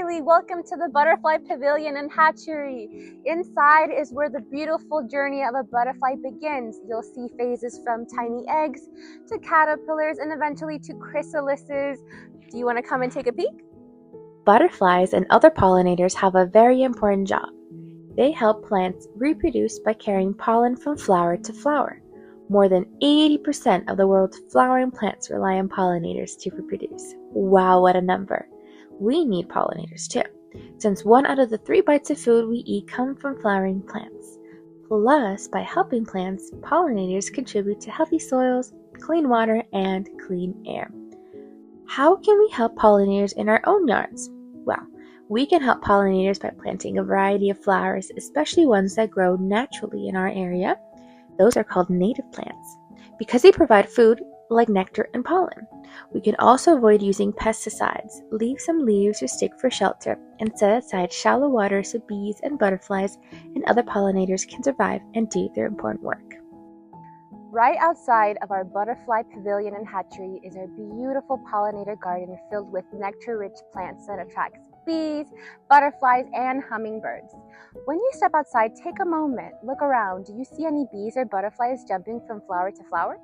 Riley. Welcome to the Butterfly Pavilion and Hatchery. Inside is where the beautiful journey of a butterfly begins. You'll see phases from tiny eggs to caterpillars and eventually to chrysalises. Do you want to come and take a peek? Butterflies and other pollinators have a very important job. They help plants reproduce by carrying pollen from flower to flower. More than 80% of the world's flowering plants rely on pollinators to reproduce. Wow, what a number! We need pollinators too, since 1 out of the 3 bites of food we eat come from flowering plants. Plus, by helping plants, pollinators contribute to healthy soils, clean water, and clean air. How can we help pollinators in our own yards? Well, we can help pollinators by planting a variety of flowers, especially ones that grow naturally in our area. Those are called native plants, because they provide food like nectar and pollen. We can also avoid using pesticides, leave some leaves or stick for shelter, and set aside shallow water so bees and butterflies and other pollinators can survive and do their important work. Right outside of our Butterfly Pavilion and Hatchery is our beautiful pollinator garden filled with nectar-rich plants that attracts bees, butterflies, and hummingbirds. When you step outside, take a moment, look around. Do you see any bees or butterflies jumping from flower to flower?